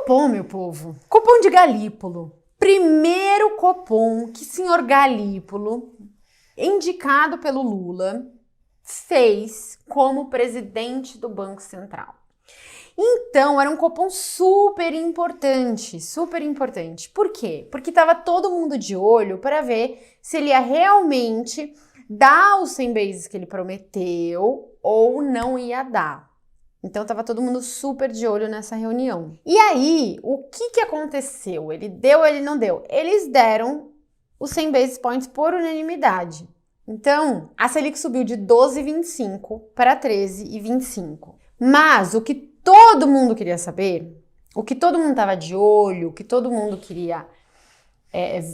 Copom, meu povo. Copom de Galípolo. Primeiro Copom que o senhor Galípolo, indicado pelo Lula, fez como presidente do Banco Central. Então, era um Copom super importante, super importante. Por quê? Porque estava todo mundo de olho para ver se ele ia realmente dar os 100 bases que ele prometeu ou não ia dar. Então, estava todo mundo super de olho nessa reunião. E aí, o que aconteceu? Ele deu ou ele não deu? Eles deram os 100 basis points por unanimidade. Então, a Selic subiu de 12,25 para 13,25. Mas o que todo mundo queria saber, o que todo mundo estava de olho, o que todo mundo queria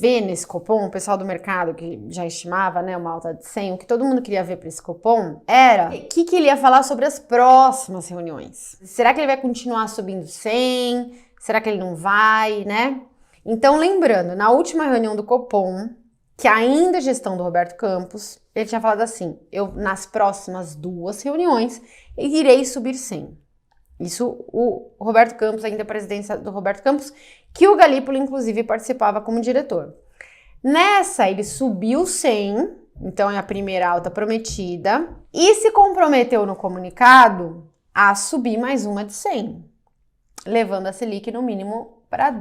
ver nesse Copom, o pessoal do mercado que já estimava, né, uma alta de 100, o que todo mundo queria ver para esse Copom era o que ele ia falar sobre as próximas reuniões. Será que ele vai continuar subindo 100? Será que ele não vai, né? Então, lembrando, na última reunião do Copom, que ainda é gestão do Roberto Campos, ele tinha falado assim, nas próximas 2 reuniões, eu irei subir 100. Isso o Roberto Campos, ainda a presidência do Roberto Campos, que o Galípolo, inclusive, participava como diretor. Nessa, ele subiu 100, então é a primeira alta prometida, e se comprometeu no comunicado a subir mais uma de 100, levando a Selic no mínimo para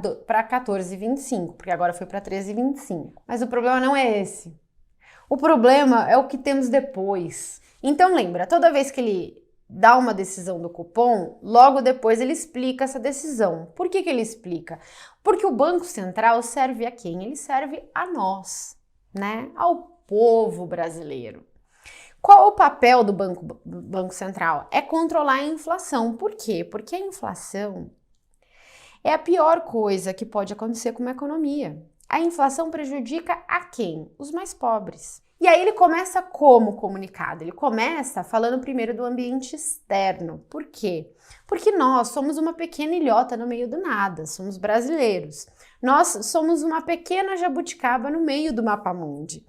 14,25, porque agora foi para 13,25. Mas o problema não é esse. O problema é o que temos depois. Então lembra, toda vez que ele dá uma decisão do Copom, logo depois ele explica essa decisão. Por que ele explica? Porque o Banco Central serve a quem? Ele serve a nós, né? Ao povo brasileiro. Qual o papel do Banco Central? É controlar a inflação. Por quê? Porque a inflação é a pior coisa que pode acontecer com uma economia. A inflação prejudica a quem? Os mais pobres. E aí ele começa como comunicado? Ele começa falando primeiro do ambiente externo. Por quê? Porque nós somos uma pequena ilhota no meio do nada, somos brasileiros. Nós somos uma pequena jabuticaba no meio do mapa-mundi.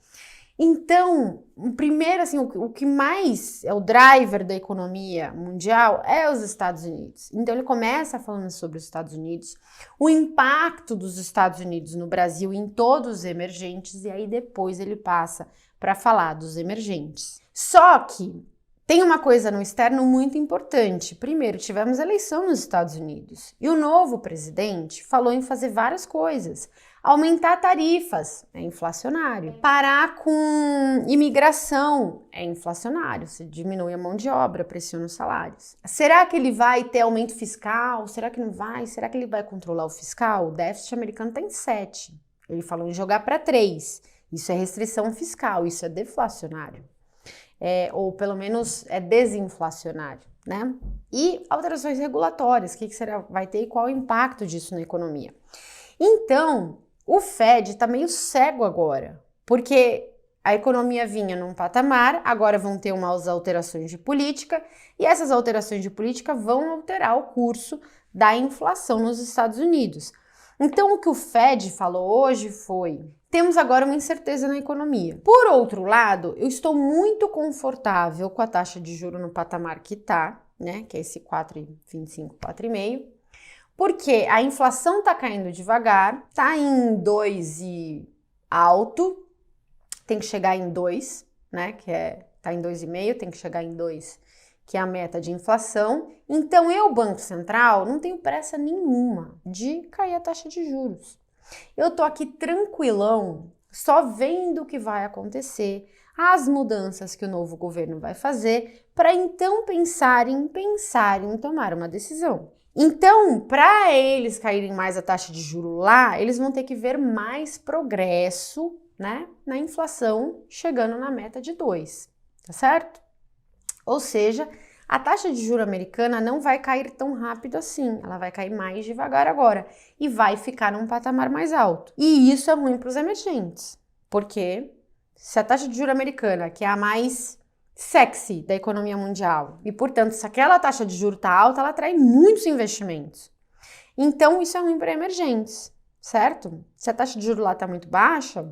Então, primeiro, assim, o que mais é o driver da economia mundial é os Estados Unidos. Então, ele começa falando sobre os Estados Unidos, o impacto dos Estados Unidos no Brasil em todos os emergentes, e aí depois ele passa para falar dos emergentes. Só que tem uma coisa no externo muito importante. Primeiro, tivemos eleição nos Estados Unidos e o novo presidente falou em fazer várias coisas. Aumentar tarifas é inflacionário. Parar com imigração é inflacionário. Você diminui a mão de obra, pressiona os salários. Será que ele vai ter aumento fiscal? Será que não vai? Será que ele vai controlar o fiscal? O déficit americano está em 7. Ele falou em jogar para 3. Isso é restrição fiscal, isso é deflacionário. Ou pelo menos é desinflacionário, né? E alterações regulatórias, o que vai ter e qual o impacto disso na economia. Então, o Fed está meio cego agora, porque a economia vinha num patamar, agora vão ter umas alterações de política, e essas alterações de política vão alterar o curso da inflação nos Estados Unidos. Então, o que o Fed falou hoje foi: temos agora uma incerteza na economia. Por outro lado, eu estou muito confortável com a taxa de juros no patamar que está, né, que é esse 4,25, 4,5, porque a inflação está caindo devagar, está em 2 e alto, tem que chegar em 2, né, que tá em 2,5, tem que chegar em 2, que é a meta de inflação. Então, Banco Central, não tenho pressa nenhuma de cair a taxa de juros. Eu tô aqui tranquilão, só vendo o que vai acontecer, as mudanças que o novo governo vai fazer, para então pensar em tomar uma decisão. Então, para eles caírem mais a taxa de juros lá, eles vão ter que ver mais progresso, né, na inflação, chegando na meta de 2, tá certo? Ou seja, a taxa de juros americana não vai cair tão rápido assim, ela vai cair mais devagar agora e vai ficar num patamar mais alto. E isso é ruim para os emergentes, porque se a taxa de juros americana, que é a mais sexy da economia mundial, e portanto, se aquela taxa de juros está alta, ela atrai muitos investimentos. Então, isso é ruim para emergentes, certo? Se a taxa de juros lá está muito baixa,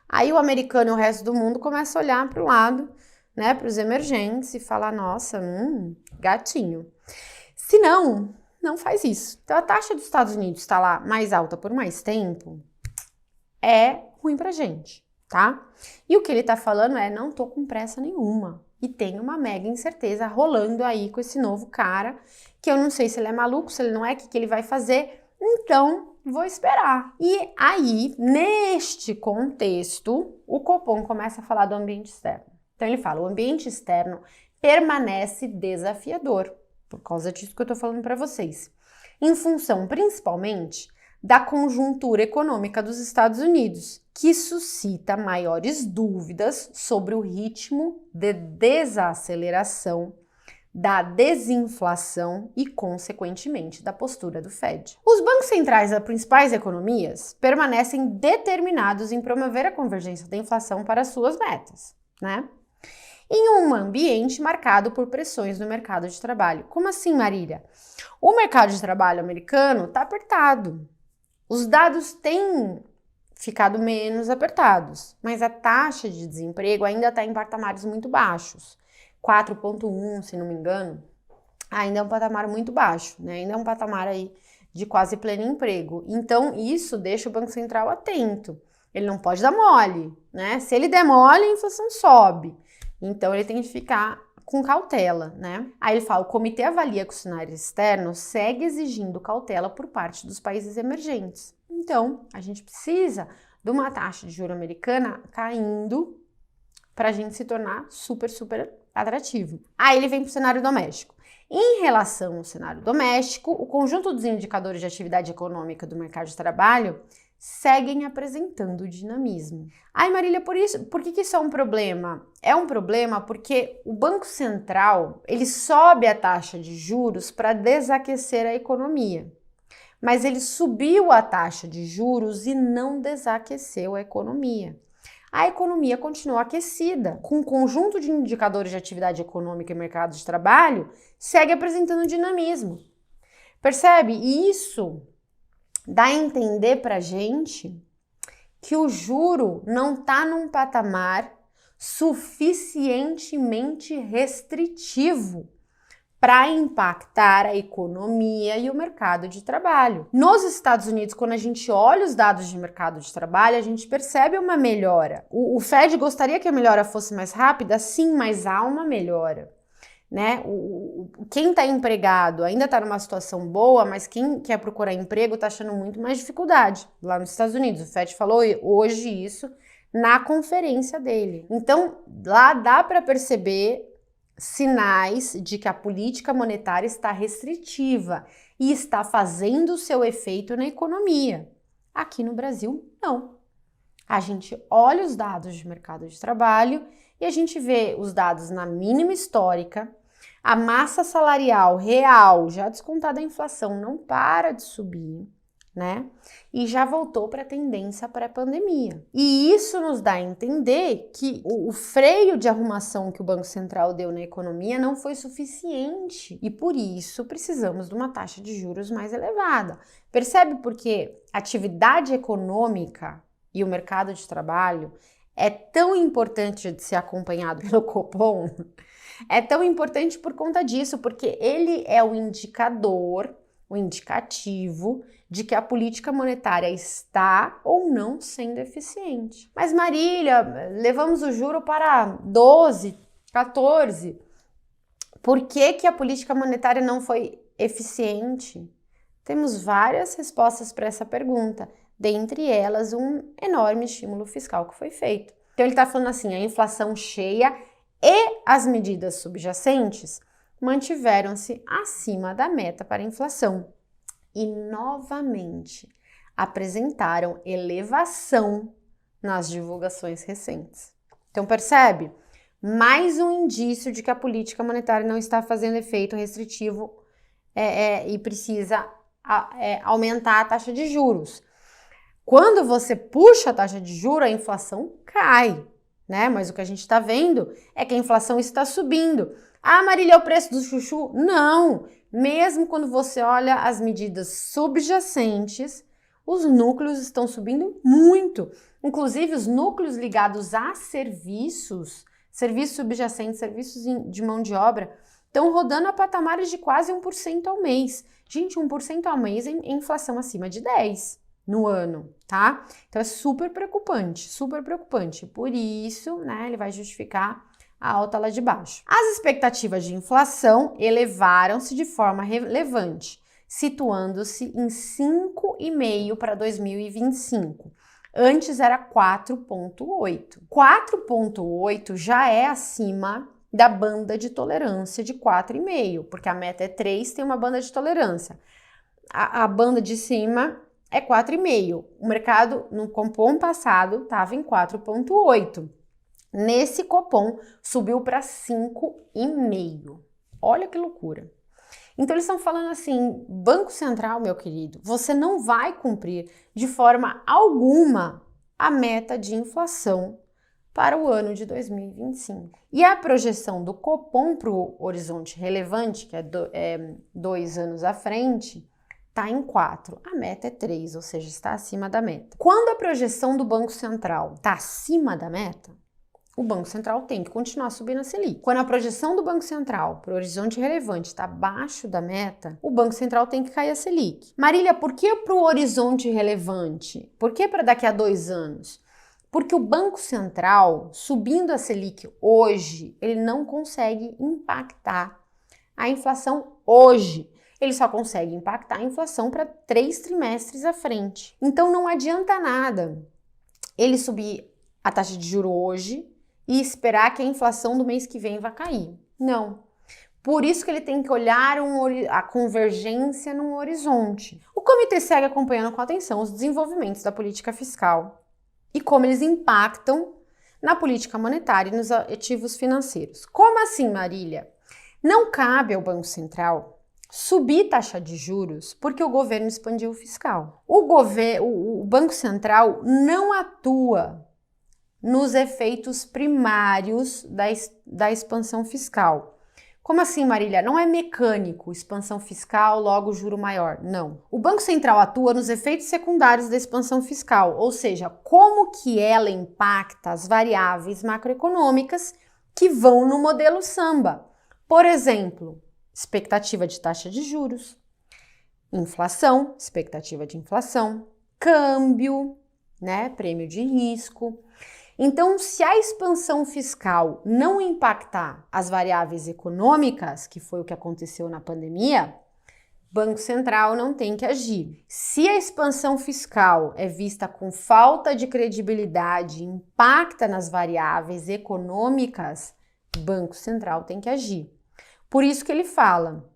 aí o americano e o resto do mundo começa a olhar para o lado, né, para os emergentes e falar: nossa, gatinho. Se não, não faz isso. Então, a taxa dos Estados Unidos está lá mais alta por mais tempo, é ruim pra gente, tá? E o que ele tá falando é, não tô com pressa nenhuma. E tem uma mega incerteza rolando aí com esse novo cara, que eu não sei se ele é maluco, se ele não é, o que ele vai fazer. Então, vou esperar. E aí, neste contexto, o Copom começa a falar do ambiente externo. Então, ele fala, o ambiente externo permanece desafiador, por causa disso que eu tô falando para vocês. Em função, principalmente, da conjuntura econômica dos Estados Unidos, que suscita maiores dúvidas sobre o ritmo de desaceleração, da desinflação e, consequentemente, da postura do Fed. Os bancos centrais das principais economias permanecem determinados em promover a convergência da inflação para suas metas, né? Em um ambiente marcado por pressões no mercado de trabalho. Como assim, Marília? O mercado de trabalho americano está apertado. Os dados têm ficado menos apertados, mas a taxa de desemprego ainda está em patamares muito baixos. 4,1, se não me engano, ainda é um patamar muito baixo, né? Ainda é um patamar aí de quase pleno emprego. Então, isso deixa o Banco Central atento. Ele não pode dar mole, né? Se ele der mole, a inflação sobe. Então, ele tem que ficar com cautela, né? Aí ele fala, o comitê avalia que o cenário externo segue exigindo cautela por parte dos países emergentes. Então, a gente precisa de uma taxa de juros americana caindo para a gente se tornar super atrativo. Aí ele vem para o cenário doméstico. Em relação ao cenário doméstico, o conjunto dos indicadores de atividade econômica do mercado de trabalho seguem apresentando dinamismo. Ai, Marília, por que isso é um problema? É um problema porque o Banco Central, ele sobe a taxa de juros para desaquecer a economia. Mas ele subiu a taxa de juros e não desaqueceu a economia. A economia continuou aquecida, com um conjunto de indicadores de atividade econômica e mercado de trabalho segue apresentando dinamismo. Percebe? E isso dá a entender pra gente que o juro não está num patamar suficientemente restritivo para impactar a economia e o mercado de trabalho. Nos Estados Unidos, quando a gente olha os dados de mercado de trabalho, a gente percebe uma melhora. O Fed gostaria que a melhora fosse mais rápida? Sim, mas há uma melhora, né? Quem está empregado ainda está numa situação boa, mas quem quer procurar emprego está achando muito mais dificuldade lá nos Estados Unidos. O Fed falou hoje isso na conferência dele. Então, lá dá para perceber sinais de que a política monetária está restritiva e está fazendo o seu efeito na economia. Aqui no Brasil, não. A gente olha os dados de mercado de trabalho e a gente vê os dados na mínima histórica, a massa salarial real, já descontada a inflação, não para de subir, né? E já voltou para a tendência pré-pandemia. E isso nos dá a entender que o freio de arrumação que o Banco Central deu na economia não foi suficiente e por isso precisamos de uma taxa de juros mais elevada. Percebe porque a atividade econômica e o mercado de trabalho é tão importante de ser acompanhado pelo Copom? É tão importante por conta disso, porque ele é o indicador, o indicativo de que a política monetária está ou não sendo eficiente. Mas Marília, levamos o juro para 12, 14. Por que a política monetária não foi eficiente? Temos várias respostas para essa pergunta, dentre elas um enorme estímulo fiscal que foi feito. Então ele está falando assim, a inflação cheia e as medidas subjacentes mantiveram-se acima da meta para a inflação e novamente apresentaram elevação nas divulgações recentes. Então percebe? Mais um indício de que a política monetária não está fazendo efeito restritivo e precisa aumentar a taxa de juros. Quando você puxa a taxa de juros, a inflação cai, né? Mas o que a gente está vendo é que a inflação está subindo. Ah, Marília, é o preço do chuchu? Não! Mesmo quando você olha as medidas subjacentes, os núcleos estão subindo muito. Inclusive, os núcleos ligados a serviços subjacentes, serviços de mão de obra, estão rodando a patamares de quase 1% ao mês. 21% ao mês em inflação acima de 10% no ano, tá? Então é super preocupante, super preocupante. Por isso, né, ele vai justificar a alta lá de baixo. As expectativas de inflação elevaram-se de forma relevante, situando-se em 5,5% para 2025. Antes era 4,8%. 4,8% já é acima da banda de tolerância de 4,5%, porque a meta é 3%, tem uma banda de tolerância. A banda de cima é 4,5%. O mercado, no Copom passado, estava em 4,8%. Nesse Copom, subiu para 5,5%. Olha que loucura. Então, eles estão falando assim, Banco Central, meu querido, você não vai cumprir de forma alguma a meta de inflação para o ano de 2025. E a projeção do Copom para o horizonte relevante, que é 2 anos à frente, está em 4. A meta é 3, ou seja, está acima da meta. Quando a projeção do Banco Central está acima da meta, o Banco Central tem que continuar subindo a Selic. Quando a projeção do Banco Central para o horizonte relevante está abaixo da meta, o Banco Central tem que cair a Selic. Marília, por que para o horizonte relevante? Por que para daqui a 2 anos? Porque o Banco Central, subindo a Selic hoje, ele não consegue impactar a inflação hoje. Ele só consegue impactar a inflação para 3 trimestres à frente. Então não adianta nada ele subir a taxa de juros hoje e esperar que a inflação do mês que vem vai cair. Não. Por isso que ele tem que olhar a convergência num horizonte. O comitê segue acompanhando com atenção os desenvolvimentos da política fiscal e como eles impactam na política monetária e nos ativos financeiros. Como assim, Marília? Não cabe ao Banco Central subir taxa de juros porque o governo expandiu o fiscal. O Banco Central não atua nos efeitos primários da expansão fiscal. Como assim, Marília? Não é mecânico, expansão fiscal, logo juro maior. Não. O Banco Central atua nos efeitos secundários da expansão fiscal, ou seja, como que ela impacta as variáveis macroeconômicas que vão no modelo Samba. Por exemplo, expectativa de taxa de juros, inflação, expectativa de inflação, câmbio, né, prêmio de risco. Então, se a expansão fiscal não impactar as variáveis econômicas, que foi o que aconteceu na pandemia, Banco Central não tem que agir. Se a expansão fiscal é vista com falta de credibilidade, impacta nas variáveis econômicas, Banco Central tem que agir. Por isso que ele fala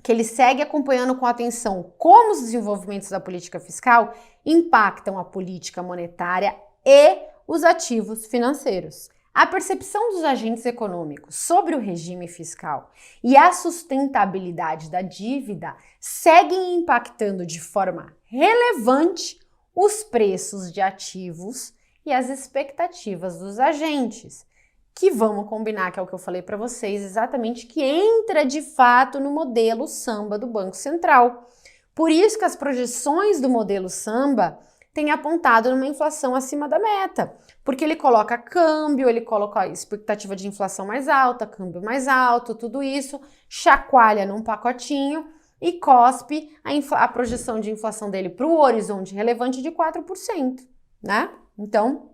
que ele segue acompanhando com atenção como os desenvolvimentos da política fiscal impactam a política monetária e os ativos financeiros. A percepção dos agentes econômicos sobre o regime fiscal e a sustentabilidade da dívida seguem impactando de forma relevante os preços de ativos e as expectativas dos agentes, que vamos combinar, que é o que eu falei para vocês, exatamente, que entra de fato no modelo Samba do Banco Central. Por isso que as projeções do modelo Samba tem apontado numa inflação acima da meta, porque ele coloca câmbio, ele coloca a expectativa de inflação mais alta, câmbio mais alto, tudo isso, chacoalha num pacotinho e cospe a projeção de inflação dele para o horizonte relevante de 4%, né? Então,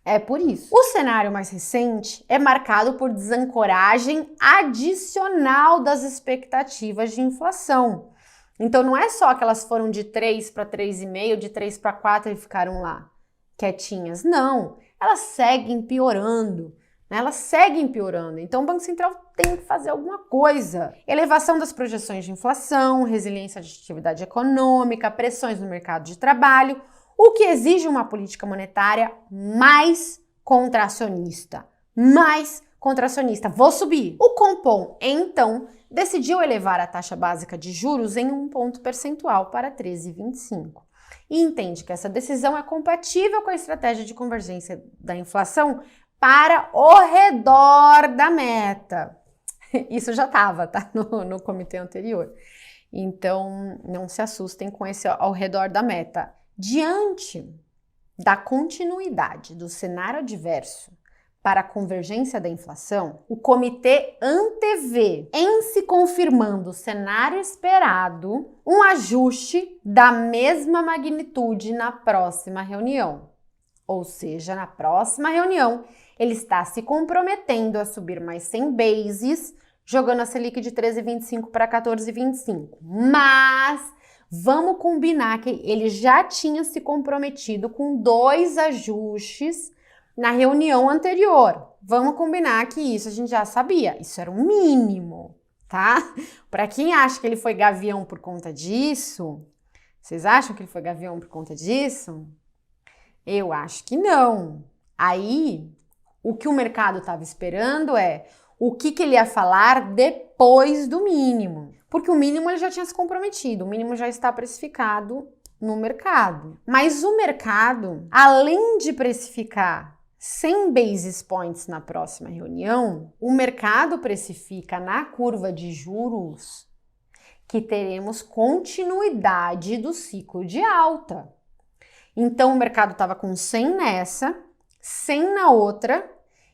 é por isso. O cenário mais recente é marcado por desancoragem adicional das expectativas de inflação. Então, não é só que elas foram de 3 para 3,5, de 3 para 4 e ficaram lá quietinhas. Não, elas seguem piorando, né? Elas seguem piorando. Então, o Banco Central tem que fazer alguma coisa. Elevação das projeções de inflação, resiliência de atividade econômica, pressões no mercado de trabalho, o que exige uma política monetária mais contracionista. Vou subir. O Copom, então, decidiu elevar a taxa básica de juros em 1 ponto percentual para 13,25 e entende que essa decisão é compatível com a estratégia de convergência da inflação para o redor da meta. Isso já estava, tá? No comitê anterior. Então, não se assustem com esse ao redor da meta. Diante da continuidade do cenário adverso para a convergência da inflação, o comitê antevê, em se confirmando o cenário esperado, um ajuste da mesma magnitude na próxima reunião. Ou seja, na próxima reunião, ele está se comprometendo a subir mais 100 bases, jogando a Selic de 13,25 para 14,25. Mas vamos combinar que ele já tinha se comprometido com 2 ajustes na reunião anterior. Vamos combinar que isso a gente já sabia. Isso era o mínimo, tá? Para quem acha que ele foi gavião por conta disso, vocês acham que ele foi gavião por conta disso? Eu acho que não. Aí, o que o mercado estava esperando é o que ele ia falar depois do mínimo. Porque o mínimo ele já tinha se comprometido, o mínimo já está precificado no mercado. Mas o mercado, além de precificar 100 basis points na próxima reunião, o mercado precifica na curva de juros que teremos continuidade do ciclo de alta. Então, o mercado estava com 100 nessa, 100 na outra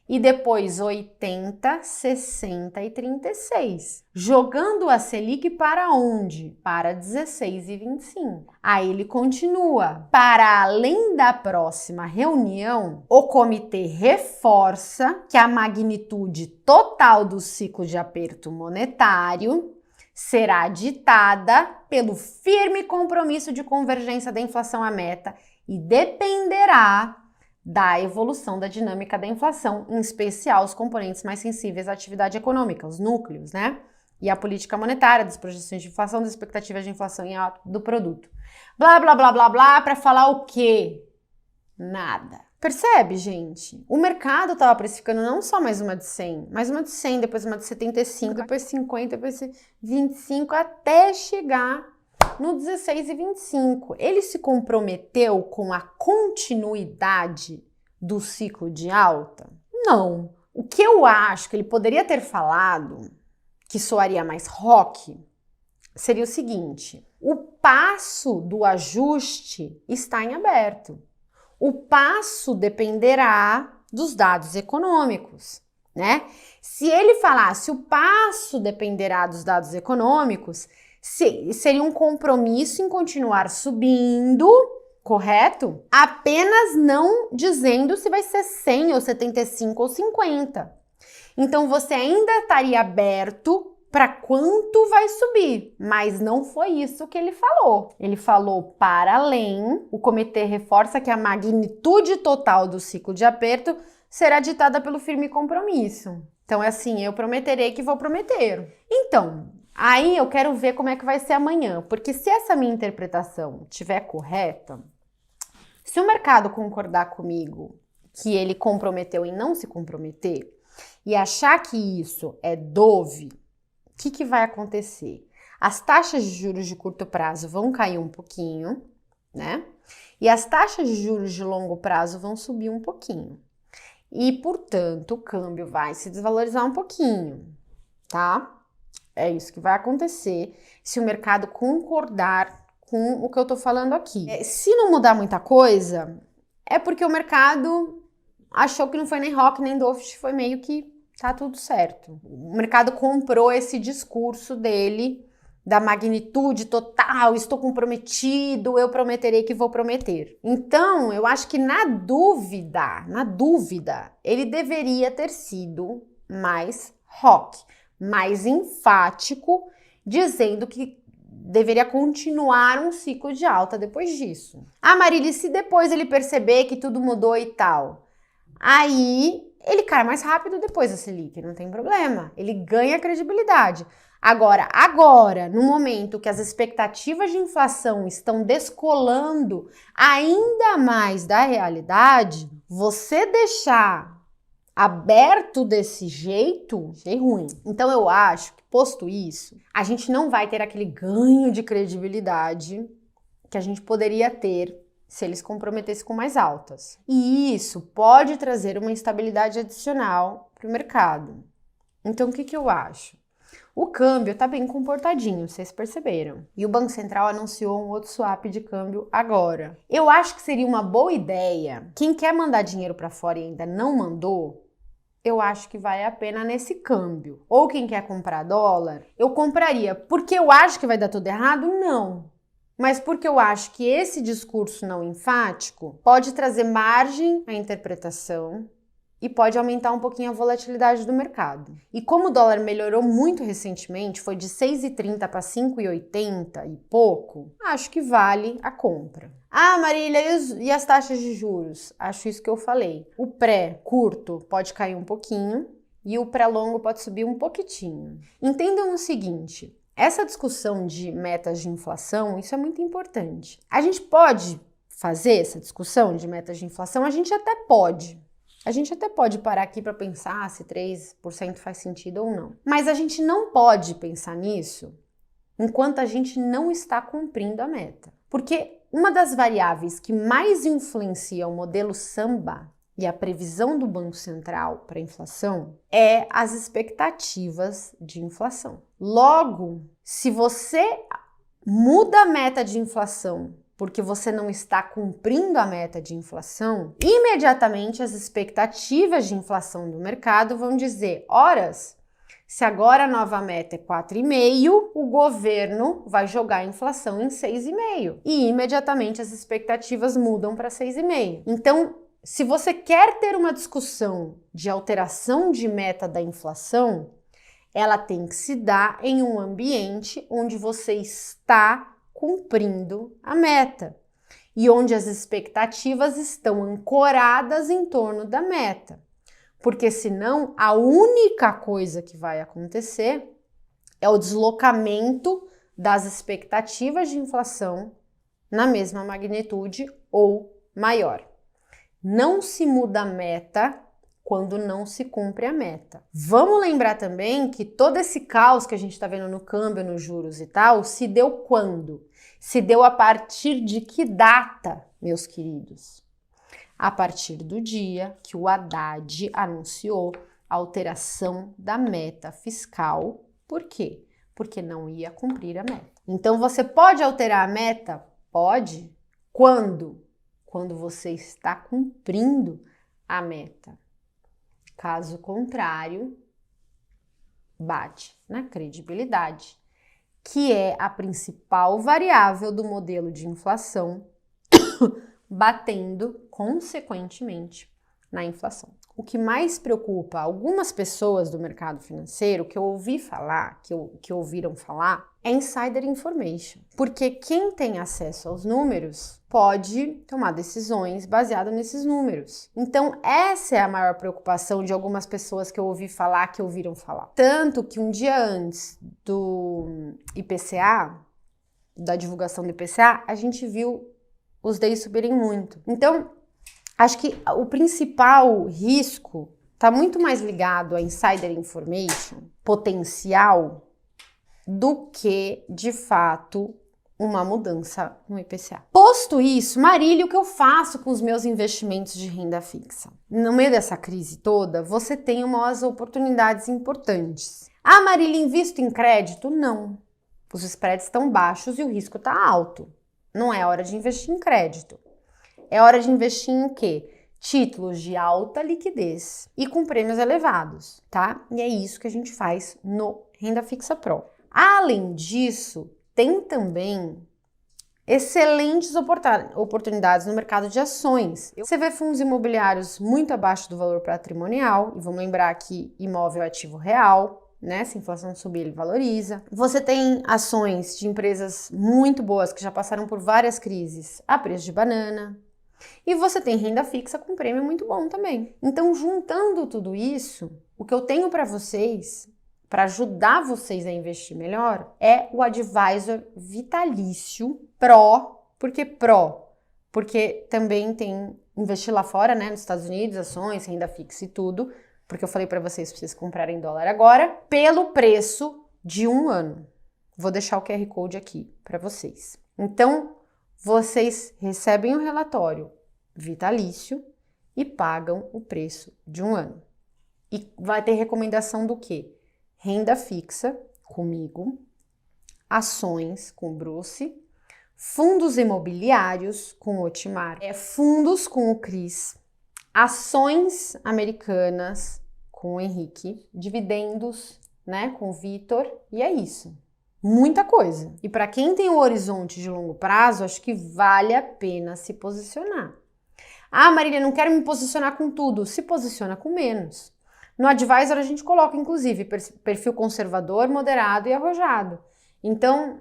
e depois 80, 60 e 36. Jogando a Selic para onde? Para 16,25. Aí ele continua. Para além da próxima reunião, o comitê reforça que a magnitude total do ciclo de aperto monetário será ditada pelo firme compromisso de convergência da inflação à meta e dependerá da evolução da dinâmica da inflação, em especial os componentes mais sensíveis à atividade econômica, os núcleos, né? E a política monetária, das projeções de inflação, das expectativas de inflação e alta do produto. Blá, blá, blá, blá, blá, para falar o quê? Nada. Percebe, gente? O mercado estava precificando não só mais uma de 100, mais uma de 100, depois uma de 75, depois 50, depois 25, até chegar no 16,25. Ele se comprometeu com a continuidade do ciclo de alta? Não. O que eu acho que ele poderia ter falado, que soaria mais rock, seria o seguinte: o passo do ajuste está em aberto. O passo dependerá dos dados econômicos, né? Se ele falasse o passo dependerá dos dados econômicos, seria um compromisso em continuar subindo, correto? Apenas não dizendo se vai ser 100 ou 75 ou 50. Então você ainda estaria aberto para quanto vai subir, mas não foi isso que ele falou. Ele falou para além, o comitê reforça que a magnitude total do ciclo de aperto será ditada pelo firme compromisso. Então é assim, eu prometerei que vou prometer. Então, aí eu quero ver como é que vai ser amanhã, porque se essa minha interpretação estiver correta, se o mercado concordar comigo que ele comprometeu em não se comprometer e achar que isso é dove, o que vai acontecer? As taxas de juros de curto prazo vão cair um pouquinho, né? E as taxas de juros de longo prazo vão subir um pouquinho. E, portanto, o câmbio vai se desvalorizar um pouquinho, tá? É isso que vai acontecer se o mercado concordar com o que eu tô falando aqui. Se não mudar muita coisa, é porque o mercado achou que não foi nem rock nem dovish, foi meio que tá tudo certo. O mercado comprou esse discurso dele da magnitude total, estou comprometido, eu prometerei que vou prometer. Então, eu acho que na dúvida, ele deveria ter sido mais rock, mais enfático, dizendo que deveria continuar um ciclo de alta depois disso. Ah, Marília, se depois ele perceber que tudo mudou e tal, aí ele cai mais rápido depois da Selic, não tem problema. Ele ganha credibilidade. Agora, no momento que as expectativas de inflação estão descolando ainda mais da realidade, você deixar aberto desse jeito, achei ruim. Então eu acho que, posto isso, a gente não vai ter aquele ganho de credibilidade que a gente poderia ter se eles comprometessem com mais altas. E isso pode trazer uma instabilidade adicional para o mercado. Então, o que eu acho? O câmbio tá bem comportadinho, vocês perceberam. E o Banco Central anunciou um outro swap de câmbio agora. Eu acho que seria uma boa ideia, quem quer mandar dinheiro para fora e ainda não mandou, eu acho que vale a pena nesse câmbio. Ou quem quer comprar dólar, eu compraria. Porque eu acho que vai dar tudo errado? Não. Mas porque eu acho que esse discurso não enfático pode trazer margem à interpretação e pode aumentar um pouquinho a volatilidade do mercado. E como o dólar melhorou muito recentemente, foi de 6,30 para 5,80 e pouco, acho que vale a compra. Ah, Marília, e as taxas de juros? Acho isso que eu falei. O pré curto pode cair um pouquinho e o pré longo pode subir um pouquitinho. Entendam o seguinte, essa discussão de metas de inflação, isso é muito importante. A gente pode fazer essa discussão de metas de inflação? A gente até pode. A gente até pode parar aqui para pensar se 3% faz sentido ou não. Mas a gente não pode pensar nisso enquanto a gente não está cumprindo a meta. Porque uma das variáveis que mais influencia o modelo Samba e a previsão do Banco Central para a inflação é as expectativas de inflação. Logo, se você muda a meta de inflação porque você não está cumprindo a meta de inflação, imediatamente as expectativas de inflação do mercado vão dizer, horas, se agora a nova meta é 4,5, o governo vai jogar a inflação em 6,5. E imediatamente as expectativas mudam para 6,5. Então, se você quer ter uma discussão de alteração de meta da inflação, ela tem que se dar em um ambiente onde você está cumprindo a meta e onde as expectativas estão ancoradas em torno da meta. Porque senão a única coisa que vai acontecer é o deslocamento das expectativas de inflação na mesma magnitude ou maior. Não se muda a meta quando não se cumpre a meta. Vamos lembrar também que todo esse caos que a gente está vendo no câmbio, nos juros e tal, se deu quando? Se deu a partir de que data, meus queridos? A partir do dia que o Haddad anunciou a alteração da meta fiscal. Por quê? Porque não ia cumprir a meta. Então, você pode alterar a meta? Pode. Quando? Quando você está cumprindo a meta. Caso contrário, bate na credibilidade, que é a principal variável do modelo de inflação, batendo consequentemente na inflação. O que mais preocupa algumas pessoas do mercado financeiro, que eu ouvi falar, que ouviram falar, é insider information. Porque quem tem acesso aos números pode tomar decisões baseadas nesses números. Então, essa é a maior preocupação de algumas pessoas que eu ouvi falar, que ouviram falar. Tanto que um dia antes do IPCA, da divulgação do IPCA, a gente viu os DIs subirem muito. Então, acho que o principal risco está muito mais ligado a insider information potencial do que, de fato, uma mudança no IPCA. Posto isso, Marília, o que eu faço com os meus investimentos de renda fixa? No meio dessa crise toda, você tem umas oportunidades importantes. Ah, Marília, invisto em crédito? Não. Os spreads estão baixos e o risco está alto. Não é hora de investir em crédito. É hora de investir em quê? Títulos de alta liquidez e com prêmios elevados, tá? E é isso que a gente faz no Renda Fixa Pro. Além disso, tem também excelentes oportunidades no mercado de ações. Você vê fundos imobiliários muito abaixo do valor patrimonial, e vamos lembrar que imóvel é ativo real, né? Se a inflação subir, ele valoriza. Você tem ações de empresas muito boas que já passaram por várias crises a preço de banana. E você tem renda fixa com prêmio muito bom também. Então, juntando tudo isso, o que eu tenho para vocês, para ajudar vocês a investir melhor, é o Advisor Vitalício Pro. Por que Pro? Porque também tem investir lá fora, né, nos Estados Unidos, ações, renda fixa e tudo, porque eu falei para vocês comprarem dólar agora, pelo preço de 1 ano. Vou deixar o QR Code aqui para vocês. Então, vocês recebem o relatório vitalício e pagam o preço de 1 ano. E vai ter recomendação do quê? Renda fixa comigo, ações com Bruce, fundos imobiliários com o Otimar, fundos com o Cris, ações americanas com o Henrique, dividendos, né, com o Vitor, e é isso. Muita coisa. E para quem tem um horizonte de longo prazo, acho que vale a pena se posicionar. Ah, Marília, não quero me posicionar com tudo. Se posiciona com menos. No Advisor a gente coloca, inclusive, perfil conservador, moderado e arrojado. Então,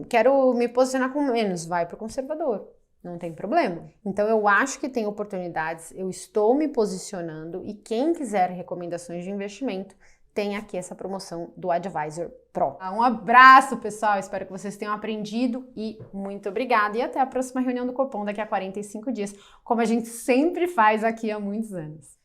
quero me posicionar com menos, vai para o conservador. Não tem problema. Então, eu acho que tem oportunidades, eu estou me posicionando e quem quiser recomendações de investimento, tem aqui essa promoção do Advisor Pro. Um abraço, pessoal. Espero que vocês tenham aprendido e muito obrigada. E até a próxima reunião do Copom daqui a 45 dias, como a gente sempre faz aqui há muitos anos.